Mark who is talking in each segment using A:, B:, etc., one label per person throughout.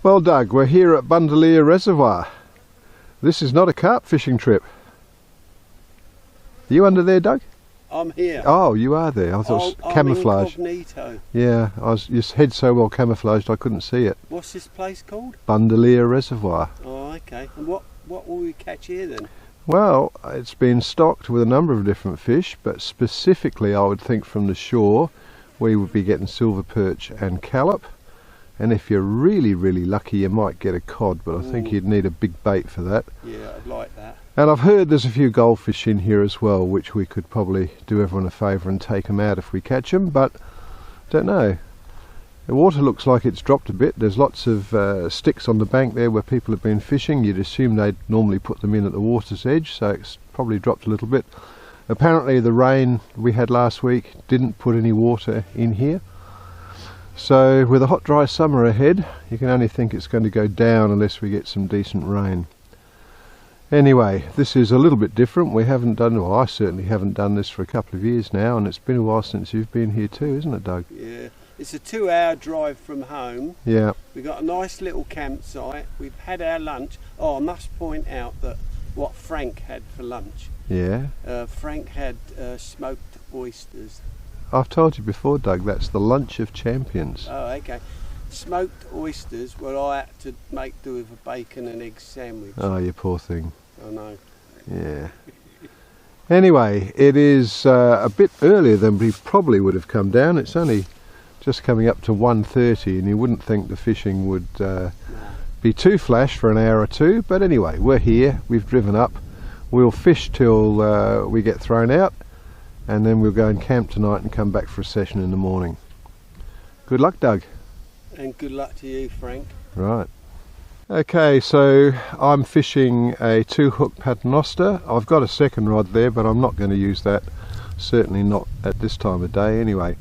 A: Well, Doug, we're here at Bundaleer Reservoir. This is not a carp fishing trip. Are you under there, Doug?
B: I'm here.
A: Oh, you are there. I thought it was camouflage.
B: I'm incognito.
A: Yeah, your head's so well camouflaged I couldn't see it.
B: What's this place called?
A: Bundaleer Reservoir.
B: Oh, okay. And what will we catch here then?
A: Well, it's been stocked with a number of different fish, but specifically I would think from the shore we would be getting silver perch and callop. And if you're really lucky you might get a cod, but I think you'd need a big bait for that.
B: Yeah, I'd like that.
A: And I've heard there's a few goldfish in here as well, which we could probably do everyone a favour and take them out if we catch them, but don't know. The water looks like it's dropped a bit. There's lots of sticks on the bank there where people have been fishing. You'd assume they'd normally put them in at the water's edge, so it's probably dropped a little bit. Apparently the rain we had last week didn't put any water in here. So with a hot dry summer ahead, you can only think it's going to go down unless we get some decent rain. Anyway, this is a little bit different. We haven't done, well, I certainly haven't done this for a couple of years now, and it's been a while since you've been here too, isn't it, Doug?
B: Yeah, it's a 2-hour drive from home.
A: Yeah.
B: We've got a nice little campsite. We've had our lunch. Oh, I must point out that what Frank had for lunch.
A: Yeah.
B: Frank had smoked oysters.
A: I've told you before, Doug, that's the lunch of champions.
B: Oh, okay. Smoked oysters, well, I had to make do with a bacon and egg sandwich.
A: Oh, you poor thing.
B: I know.
A: Yeah. Anyway, it is a bit earlier than we probably would have come down. It's only just coming up to 1:30, and you wouldn't think the fishing would be too flash for an hour or two. But anyway, we're here. We've driven up. We'll fish till we get thrown out, and then we'll go and camp tonight and come back for a session in the morning. Good luck, Doug.
B: And good luck to you, Frank.
A: Right. Okay, so I'm fishing a 2-hook paternoster. I've got a second rod there, but I'm not going to use that. Certainly not at this time of day anyway.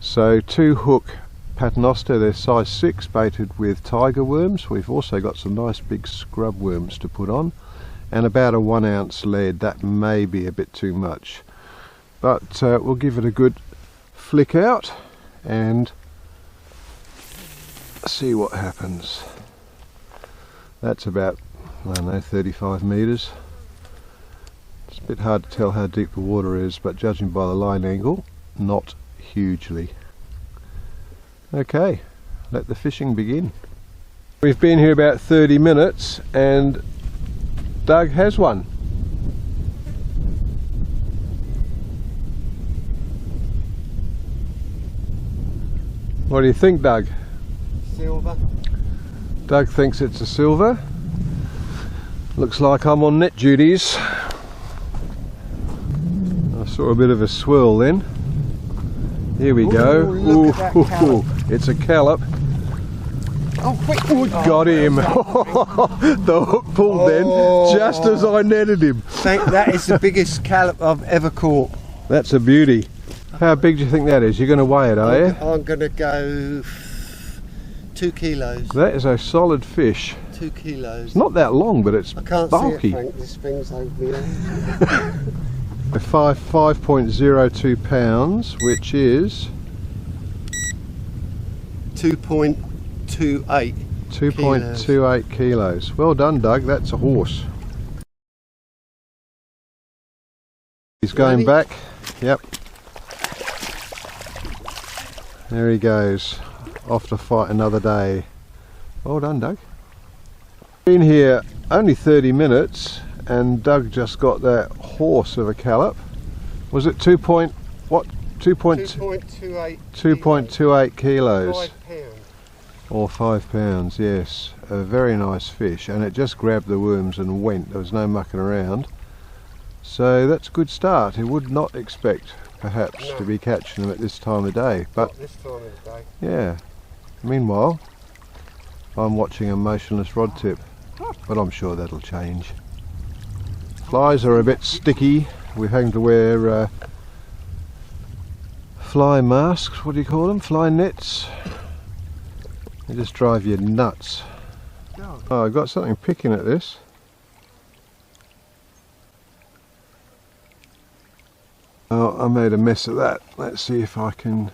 A: So 2-hook paternoster, they're size 6, baited with tiger worms. We've also got some nice big scrub worms to put on, and about a 1 ounce lead. That may be a bit too much, but we'll give it a good flick out and see what happens. That's about, I don't know, 35 metres. It's a bit hard to tell how deep the water is, but judging by the line angle, not hugely. Okay, let the fishing begin. We've been here about 30 minutes and Doug has one. What do you think, Doug?
B: Silver.
A: Doug thinks it's a silver. Looks like I'm on net duties. I saw a bit of a swirl then. Here we go. Ooh, it's a callop.
B: Oh, quick!
A: Ooh, got him. The hook pulled then, just as I netted him.
B: That is the biggest callop I've ever caught.
A: That's a beauty. How big do you think that is? You're going to weigh it, are you?
B: I'm going to go 2 kilos.
A: That is a solid fish.
B: 2 kilos.
A: It's not that long, but it's
B: I can't
A: bulky.
B: see it, Frank. This thing's over here.
A: 5.02 pounds, which is
B: 2.28.
A: 2.28 kilos. Well done, Doug. That's a horse. He's going back. Yep. There he goes. Off to fight another day. Well done, Doug. Been here only 30 minutes and Doug just got that horse of a callop. Was it 2.28 kilos?
B: 5 pounds.
A: Or 5 pounds, yes. A very nice fish, and it just grabbed the worms and went. There was no mucking around. So that's a good start. I would not expect perhaps to be catching them at this time of day. But
B: not this time of the day.
A: Yeah. Meanwhile, I'm watching a motionless rod tip, but I'm sure that'll change. Flies are a bit sticky. We're having to wear fly masks. What do you call them? Fly nets. They just drive you nuts. Oh, I've got something picking at this. Oh, I made a mess of that. Let's see if I can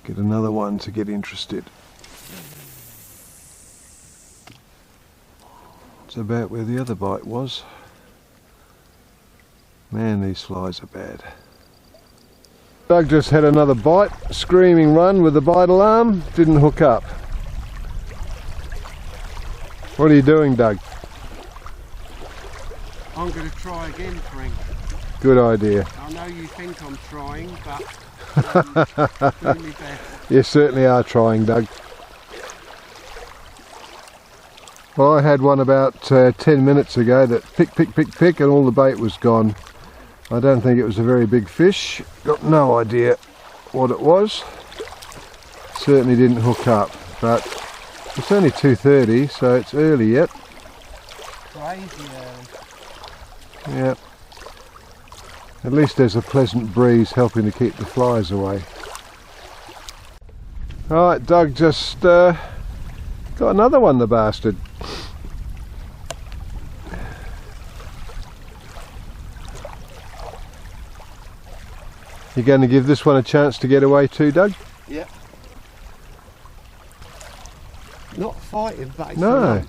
A: get another one to get interested. That's about where the other bite was. Man, these flies are bad. Doug just had another bite, screaming run with the bite alarm, didn't hook up. What are you doing, Doug?
B: I'm going to try again, Frank.
A: Good idea.
B: I know you think I'm trying, but doing my best.
A: You certainly are trying, Doug. Well, I had one about 10 minutes ago that pick and all the bait was gone. I don't think it was a very big fish. Got no idea what it was. Certainly didn't hook up, but it's only 2:30, so it's early yet.
B: Crazy early.
A: Yeah. At least there's a pleasant breeze helping to keep the flies away. Alright, Doug just got another one, the bastard. You going to give this one a chance to get away too, Doug?
B: Yeah. Not fighting, but it's
A: No.
B: alright.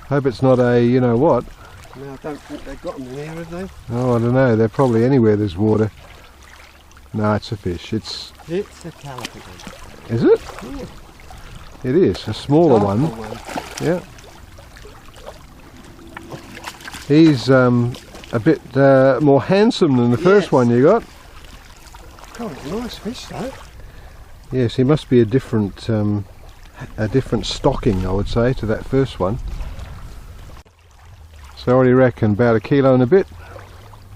A: Hope it's not a, you know what.
B: No, I don't think they've got them in here, have they?
A: Oh, I don't know. They're probably anywhere there's water. No, it's a fish. It's
B: a Callop again.
A: Is it?
B: Yeah.
A: It is a smaller one. Yeah. He's a bit more handsome than the first one you got.
B: God, it's a nice fish though.
A: Yes, he must be a different stocking, I would say, to that first one. So what do you reckon? About a kilo and a bit?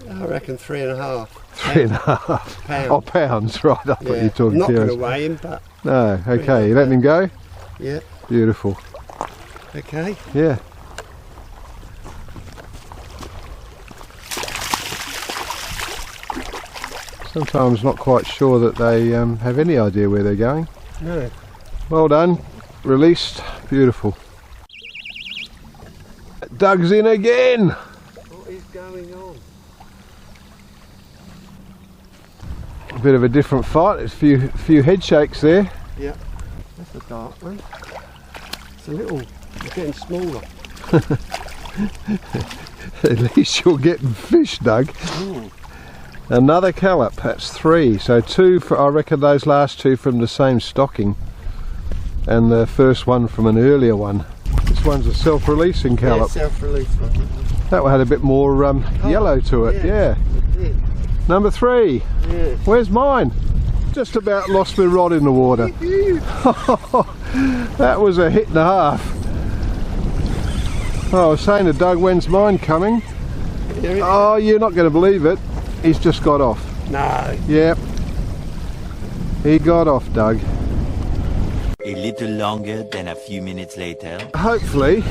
B: I reckon 3.5.
A: 3.5
B: pounds.
A: Oh, pounds, right. I thought you were talking
B: not going to
A: kilos.
B: weigh him, but
A: No, okay, you letting him go?
B: yeah.
A: Beautiful.
B: Okay.
A: Yeah. Sometimes not quite sure that they have any idea where they're going.
B: No.
A: Well done. Released. Beautiful. Doug's in again.
B: What is going on?
A: A bit of a different fight. There's a few head shakes there.
B: Yeah. That's a dark one. It's a little, it's getting smaller.
A: At least you're getting fish, Doug.
B: Mm.
A: Another Callop. That's 3. So 2 for, I reckon those last 2 from the same stocking, and the first one from an earlier one. This one's a self-releasing Callop.
B: Yeah, self-releasing.
A: That one had a bit more yellow to it. Yeah. Number 3.
B: Yeah.
A: Where's mine? Just about lost my rod in the water. That was a hit and a half. Oh, I was saying to Doug, when's mine coming? Oh, you're not going to believe it. He's just got off.
B: No.
A: Yep. He got off, Doug.
C: A little longer than a few minutes later.
A: Hopefully,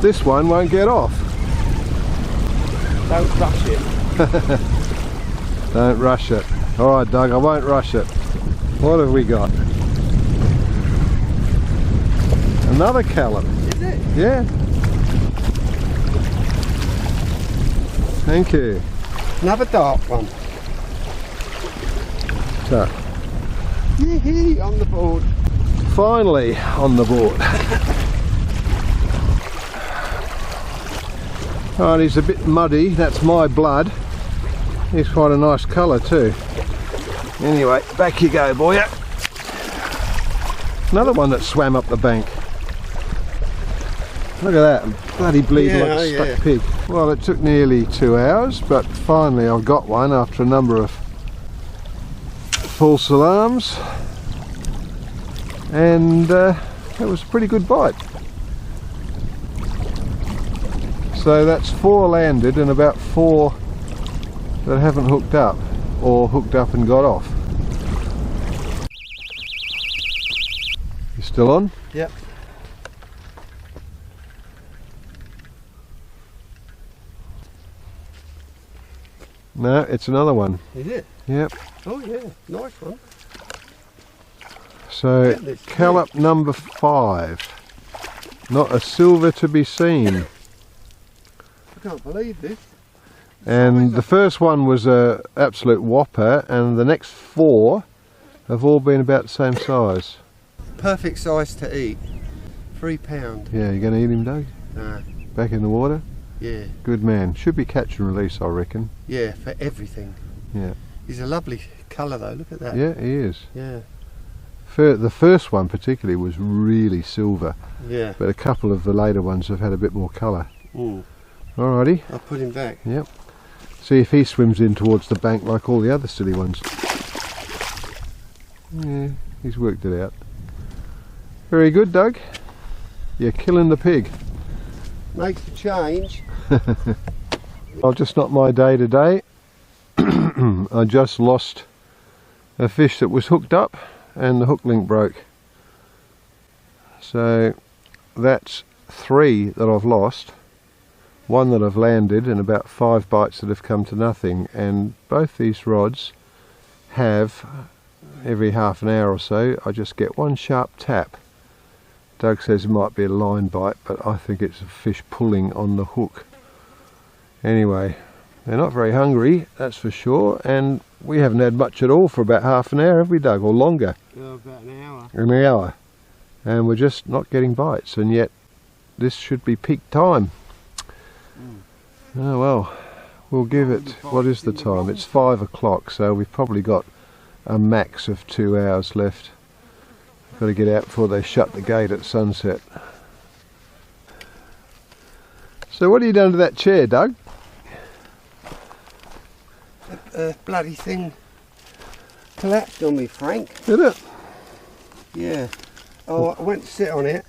A: this one won't get off.
B: Don't rush it.
A: Don't rush it. Alright, Doug, I won't rush it. What have we got? Another Callop.
B: Is it?
A: Yeah. Thank you.
B: Another dark one.
A: So,
B: Yee-hee, on the board.
A: finally on the board. Alright, he's a bit muddy. That's my blood. He's quite a nice colour too. Anyway, back you go, boy. Another one that swam up the bank. Look at that, bloody bleeding like a stuck pig. Well, it took nearly 2 hours, but finally I've got one after a number of false alarms. And it was a pretty good bite. So that's 4 landed and about 4 that haven't hooked up, or hooked up and got off. You still on?
B: Yep.
A: No, it's another one.
B: Is it?
A: Yep.
B: Oh yeah, nice one.
A: So Callop number 5. Not a silver to be seen.
B: I can't believe this.
A: And the first one was a absolute whopper, and the next 4 have all been about the same size.
B: Perfect size to eat. £3.
A: Yeah, you going to eat him, Doug?
B: No.
A: Back in the water?
B: Yeah.
A: Good man. Should be catch and release, I reckon.
B: Yeah, for everything.
A: Yeah.
B: He's a lovely colour though, look at that.
A: Yeah, he is.
B: Yeah.
A: The first one particularly was really silver,
B: Yeah.
A: but a couple of the later ones have had a bit more colour.
B: Mm.
A: Alrighty.
B: I'll put him back.
A: Yep. See if he swims in towards the bank like all the other silly ones. Yeah, he's worked it out. Very good, Doug. You're killing the pig.
B: Makes the change.
A: Well, just not my day today. I just lost a fish that was hooked up and the hook link broke. So that's 3 that I've lost, 1 that I've landed, and about 5 bites that have come to nothing. And both these rods have, every half an hour or so, I just get one sharp tap. Doug says it might be a line bite, but I think it's a fish pulling on the hook. Anyway, they're not very hungry, that's for sure, and we haven't had much at all for about half an hour, have we, Doug, or longer?
B: Oh, about an hour.
A: An hour. And we're just not getting bites, and yet this should be peak time. Oh well, we'll give it, what is the time? It's 5 o'clock, so we've probably got a max of 2 hours left. Got to get out before they shut the gate at sunset. So what have you done to that chair, Doug?
B: The bloody thing collapsed on me, Frank.
A: Did it?
B: Yeah. Oh, I went to sit on it.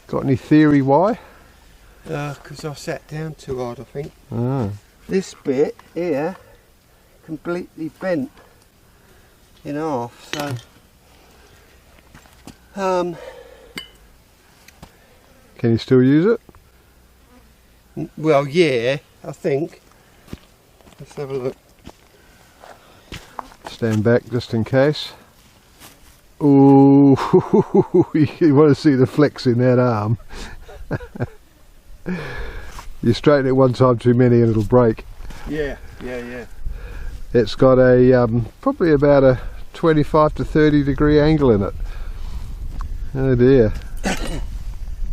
A: Got any theory why?
B: Because I sat down too hard, I think.
A: Ah.
B: This bit here completely bent in half, so
A: Can you still use it?
B: well, yeah, I think. Let's have a look.
A: Stand back just in case. Ooh, you want to see the flex in that arm. You straighten it one time too many and it'll break.
B: Yeah, yeah, yeah.
A: It's got a probably about a 25 to 30 degree angle in it. Oh dear.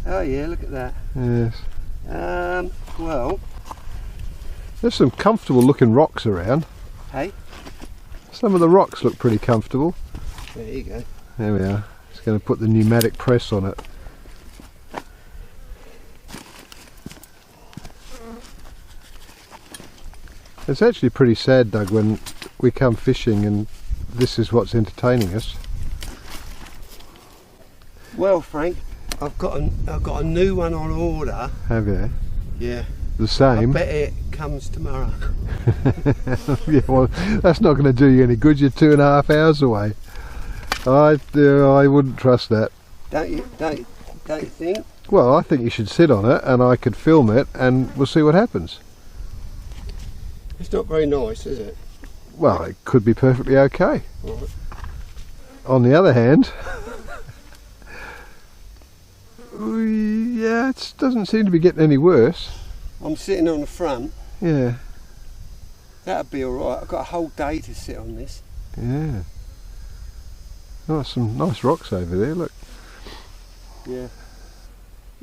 B: Oh yeah, look at that.
A: Yes.
B: Well,
A: There's some comfortable looking rocks around.
B: hey,
A: Some of the rocks look pretty comfortable.
B: there you go.
A: There we are. Just going to put the pneumatic press on it. It's actually pretty sad, Doug, when we come fishing and this is what's entertaining us.
B: Well, Frank, I've got a new one on order.
A: Have you?
B: Yeah.
A: The
B: I
A: same?
B: bet it comes tomorrow.
A: Yeah, well, that's not going to do you any good. You're 2.5 hours away. I wouldn't trust that.
B: Don't you think?
A: Well, I think you should sit on it and I could film it and we'll see what happens.
B: It's not very nice, is it?
A: Well, it could be perfectly okay.
B: Right.
A: On the other hand, yeah, it doesn't seem to be getting any worse.
B: I'm sitting on the front.
A: Yeah,
B: That'd be alright. I've got a whole day to sit on this.
A: yeah. Oh, some nice rocks over there, look.
B: Yeah.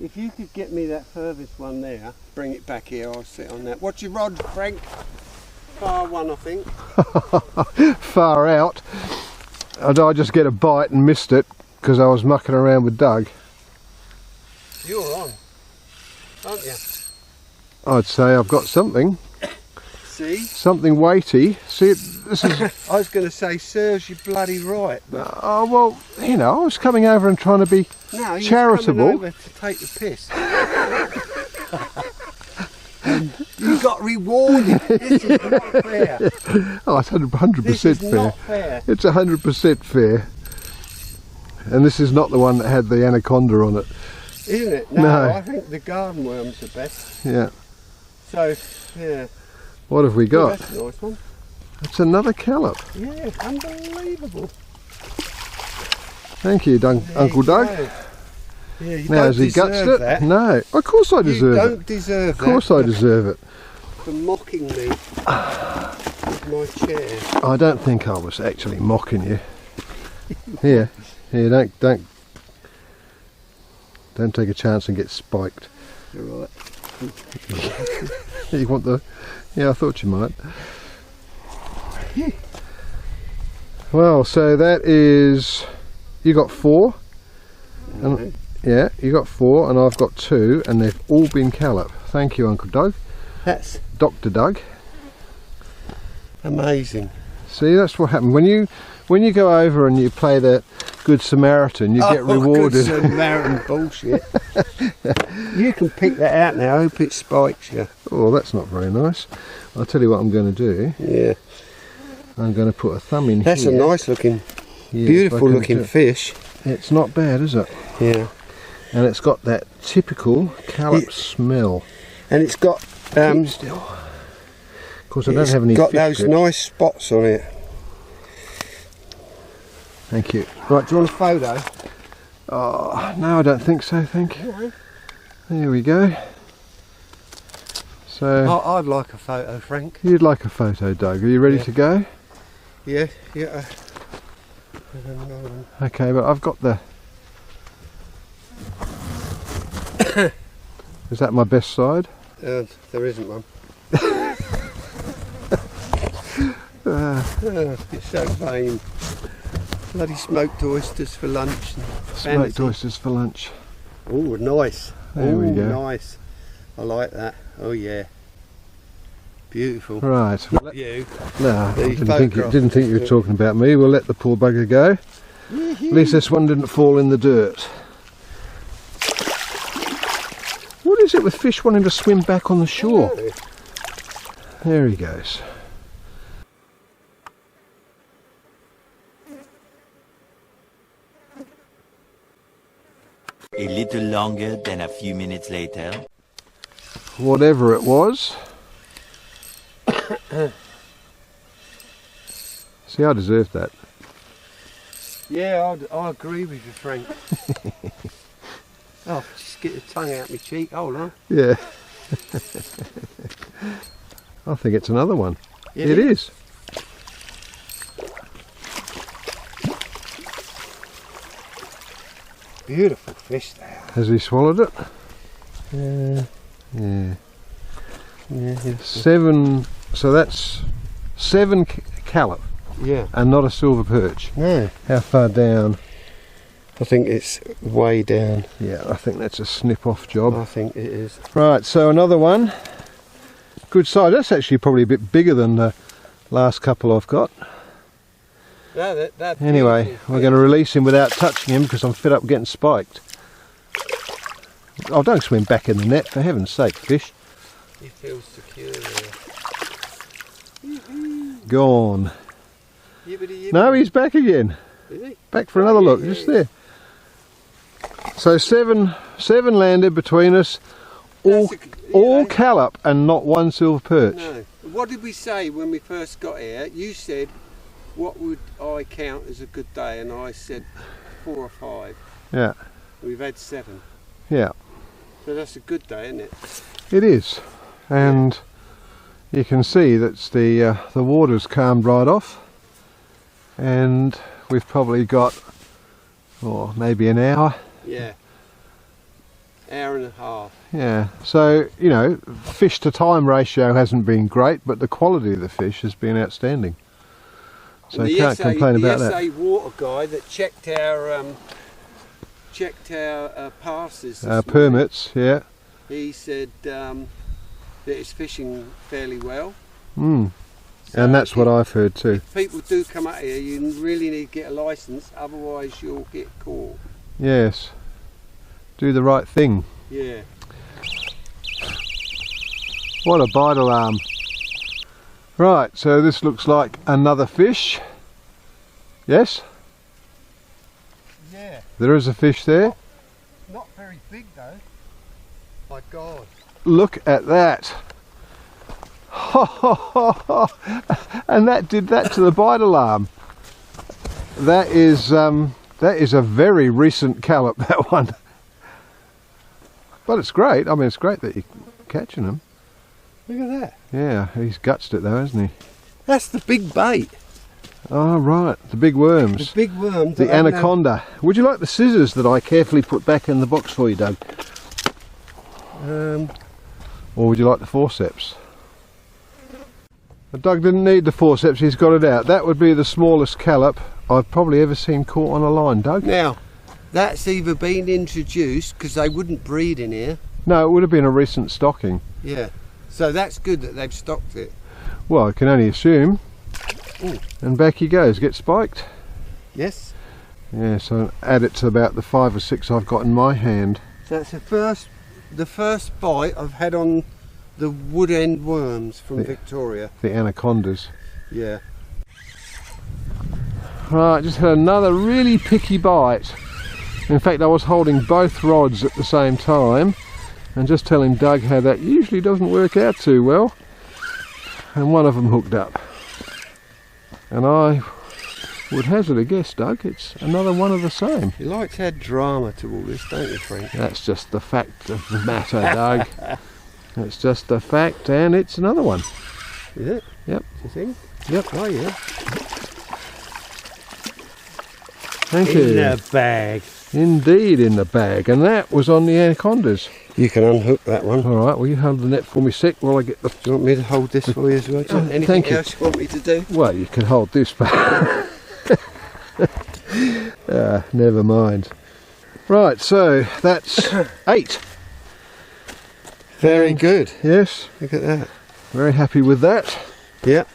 B: If you could get me that furthest one there, bring it back here, I'll sit on that. What's your rod, Frank? Far one, I think.
A: Far out. And I just get a bite and missed it because I was mucking around with Doug.
B: You're on, aren't you?
A: I'd say I've got something.
B: See?
A: Something weighty. See, this is...
B: I was going to say, serves you bloody right. But
A: Oh, well, you know, I was coming over and trying to be
B: no, you're
A: charitable.
B: coming over to take the piss. You got rewarded. This is not fair.
A: Oh, it's 100%
B: This is
A: fair.
B: not fair.
A: It's 100% fair. And this is not the one that had the anaconda on it.
B: Isn't it? No,
A: No.
B: I think the garden worm's the best.
A: Yeah.
B: So, yeah.
A: What have we
B: Yeah,
A: got?
B: that's a nice one.
A: It's another Callop.
B: Yeah, unbelievable.
A: Thank you,
B: There
A: Uncle
B: you
A: Doug.
B: go. Yeah, you
A: Now,
B: don't
A: has he gutsed
B: deserve
A: it?
B: that.
A: No. Of course I
B: You
A: deserve
B: don't
A: it.
B: deserve
A: Of course I deserve it.
B: for mocking me with my chair.
A: I don't think I was actually mocking you. Here, don't take a chance and get spiked.
B: All right.
A: You want the... Yeah, I thought you might. Well, so that is... You got 4. And, yeah, you got 4 and I've got 2 and they've all been Callop. Thank you, Uncle Doug.
B: That's
A: Dr. Doug.
B: amazing.
A: See, that's what happened. When you go over and you play the Good Samaritan, you get rewarded.
B: Good Samaritan bullshit. You can pick that out now. I hope it spikes you.
A: Oh, that's not very nice. I'll tell you what I'm going to do.
B: Yeah.
A: I'm going to put a thumb in
B: That's
A: here.
B: a nice looking,
A: Yeah,
B: beautiful looking fish.
A: It's not bad, is it?
B: Yeah.
A: And it's got that typical Callop smell.
B: And it's got
A: Keep still. Of course, I don't have any
B: got
A: fish
B: those
A: grips.
B: nice spots on it.
A: Thank you.
B: Right, do you want a photo?
A: Oh, no, I don't think so, thank you. There we go. So,
B: I'd like a photo, Frank.
A: you'd like a photo, Doug. Are you ready to go?
B: Yeah, yeah.
A: Okay, but I've got the... Is that my best side?
B: There isn't one. You're so vain. Bloody smoked oysters for lunch.
A: Smoked oysters for lunch.
B: Oh, nice.
A: There we go.
B: Nice. I like that. Oh yeah. Beautiful.
A: Right.
B: Not you.
A: No, I
B: The
A: didn't think you were talking about me. We'll let the poor bugger go. At least this one didn't fall in the dirt. What is it with fish wanting to swim back on the shore? There he goes.
C: A little longer than a few minutes later.
A: Whatever it was. See, I deserved that.
B: Yeah, I agree with you, Frank. Oh, just get the tongue out my cheek. Hold on.
A: Yeah. I think it's another one. It is.
B: Beautiful fish they are.
A: Has he swallowed it?
B: Yeah.
A: Yeah.
B: Yeah.
A: 7. So that's 7 Callop
B: Yeah.
A: and not a silver perch.
B: No.
A: How far down?
B: I think it's way down.
A: Yeah, I think that's a snip off job.
B: I think it is.
A: Right, so another one. Good size. That's actually probably a bit bigger than the last couple I've got.
B: No, that
A: Anyway, we're going to release him without touching him because I'm fed up getting spiked. Oh, don't swim back in the net, for heaven's sake, fish.
B: He feels secure there.
A: Gone.
B: Yibbity,
A: No, he's back again.
B: Is he?
A: Back for another look, just there. So seven landed between us, all Callop and not one silver perch.
B: No. What did we say when we first got here? You said, what would I count as a good day? And I said 4 or 5.
A: Yeah,
B: We've had 7.
A: yeah,
B: So that's a good day, isn't it?
A: it is. And you can see that the water's calmed right off, and we've probably got, maybe an hour.
B: Yeah. Hour and a half.
A: Yeah, so, you know, fish to time ratio hasn't been great, but the quality of the fish has been outstanding. So
B: And
A: you can't complain about that.
B: The SA Water guy that checked our passes, this
A: Permits, yeah.
B: morning, he said that it's fishing fairly well.
A: Mm.
B: So
A: And that's what I've heard too.
B: If people do come out here, you really need to get a licence, otherwise you'll get caught.
A: Yes. Do the right thing.
B: Yeah.
A: What a bite alarm. Right, so this looks like another fish. Yes?
B: Yeah.
A: There is a fish there.
B: Not very big though. My God.
A: Look at that. And that did that to the bite alarm. That is a very recent Callop, that one. But it's great. I mean, it's great that you're catching them.
B: Look at that.
A: Yeah, he's gutsed it though, hasn't he?
B: That's the big bait.
A: Oh, right, the big worms.
B: The big worms.
A: The anaconda. Would you like the scissors that I carefully put back in the box for you, Doug? Or would you like the forceps? Doug didn't need the forceps, he's got it out. That would be the smallest callop I've probably ever seen caught on a line, Doug.
B: Now, that's either been introduced, because they wouldn't breed in here.
A: No, it would have been a recent stocking.
B: Yeah, so that's good that they've stocked it.
A: Well, I can only assume.
B: Ooh.
A: And back he goes, get spiked.
B: Yes.
A: Yeah, so add it to about the 5 or 6 I've got in my hand.
B: So that's the first bite I've had on the wood end worms from Victoria.
A: The anacondas.
B: Yeah.
A: Right, just had another really picky bite. In fact, I was holding both rods at the same time and just telling Doug how that usually doesn't work out too well. And one of them hooked up. And I would hazard a guess, Doug, it's another one of the same.
B: You like to add drama to all this, don't you, Frank?
A: That's just the fact of the matter, Doug. That's just the fact, and it's another one.
B: Is it?
A: Yep.
B: You think?
A: Yep.
B: Oh, yeah.
A: Thank you.
B: In the bag.
A: Indeed, in the bag, and that was on the anacondas.
B: You can unhook that one.
A: All right, well, you hold the net for me a sec while I get the...
B: Do you want me to hold this for you as well? Anything
A: thank you.
B: else you want me to do?
A: Well, you can hold this, but... never mind. Right, so that's 8.
B: Very good.
A: Yes.
B: Look at that.
A: Very happy with that.
B: Yep.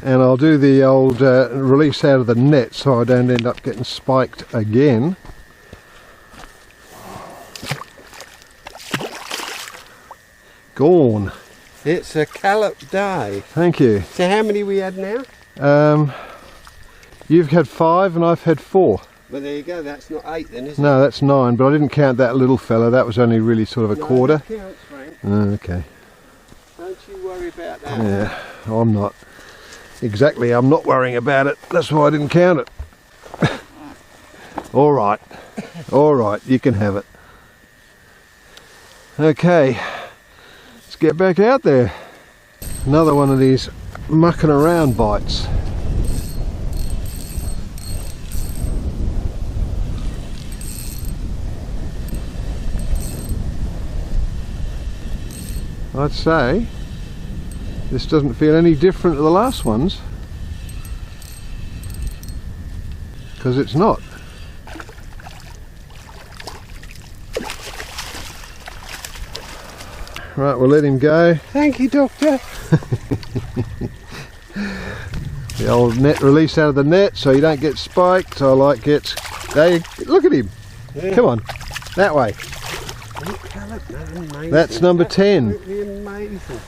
A: And I'll do the old release out of the net so I don't end up getting spiked again. Gone.
B: It's a Callop day.
A: Thank you.
B: So how many we had now?
A: You've had 5 and I've had 4.
B: Well, there you go. That's not 8 then, is it?
A: No, that's 9, but I didn't count that little fella. That was only really sort of a quarter.
B: That counts, Frank.
A: Okay.
B: Don't you worry about that.
A: Yeah, I'm not. Exactly, I'm not worrying about it. That's why I didn't count it. All right. All right, you can have it. Okay. Let's get back out there. Another one of these mucking around bites. I'd say this doesn't feel any different to the last ones, because it's not. Right, we'll let him go.
B: Thank you, Doctor.
A: The old net release out of the net so you don't get spiked. I like it. There you, look at him. Yeah. Come on, that way. That's number 10.
B: Amazing.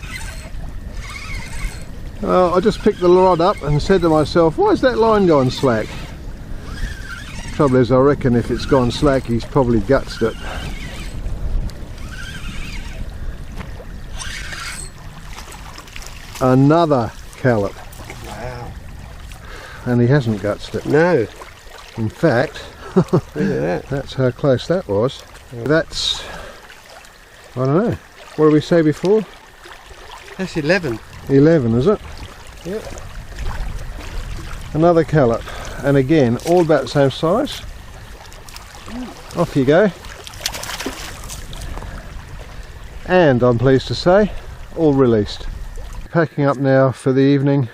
A: Well, I just picked the rod up and said to myself, why is that line going slack? Trouble is, I reckon if it's gone slack, he's probably gutsed it. Another Callop.
B: Wow.
A: And he hasn't gutsed it.
B: No.
A: In fact,
B: look at that.
A: That's how close that was. That's, I don't know, what did we say before?
B: That's 11.
A: 11, is it?
B: Yep.
A: Another Callop, and again, all about the same size. Off you go. And I'm pleased to say, all released. Packing up now for the evening.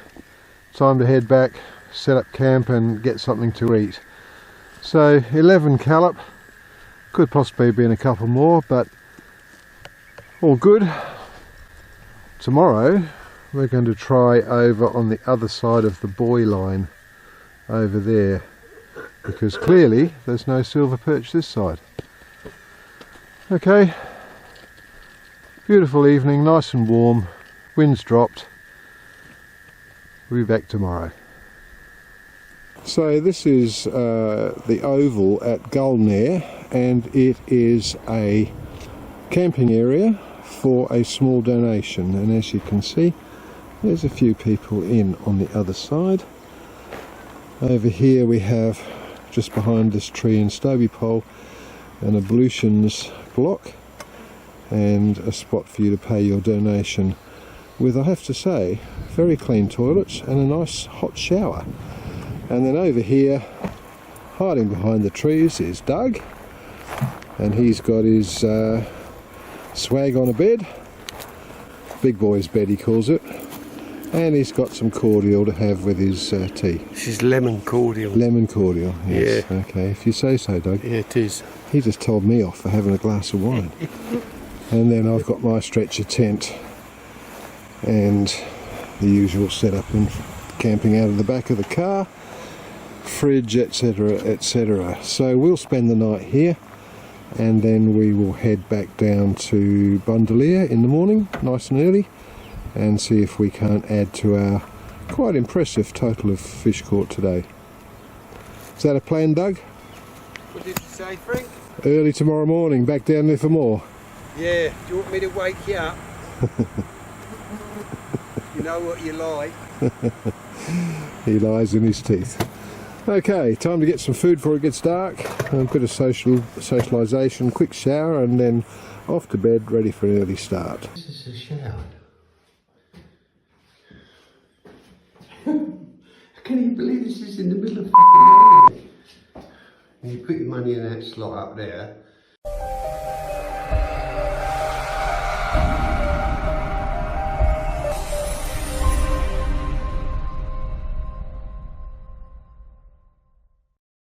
A: Time to head back, set up camp and get something to eat. So 11 Callop, could possibly have been a couple more, but all good. Tomorrow we're going to try over on the other side of the buoy line over there, because clearly there's no silver perch this side. Okay, beautiful evening, nice and warm, wind's dropped. We'll be back tomorrow. So this is the oval at Bundaleer, and it is a camping area for a small donation, and as you can see there's a few people in on the other side. Over here we have, just behind this tree and Stobie pole, an ablutions block and a spot for you to pay your donation with, I have to say, very clean toilets and a nice hot shower. And then over here, hiding behind the trees, is Doug, and he's got his swag on a bed, big boy's bed he calls it, and he's got some cordial to have with his tea.
B: This is lemon cordial.
A: Lemon cordial, yes.
B: Yeah.
A: Okay, if you say so, Doug.
B: Yeah, it is.
A: He just told me off for having a glass of wine. And then I've got my stretcher tent and the usual setup and camping out of the back of the car, fridge, etc, etc. So we'll spend the night here and then we will head back down to Bundaleer in the morning, nice and early, and see if we can't add to our quite impressive total of fish caught today. Is that a plan, Doug?
B: What did you say, Frank?
A: Early tomorrow morning, back down there for more.
B: Yeah, do you want me to wake you up? You know what you like.
A: He lies in his teeth. Okay, time to get some food before it gets dark. A bit of socialisation, quick shower, and then off to bed, ready for an early start.
B: This is a shower. Can you believe this is in the middle of fucking nowhere? You put your money in that slot up there,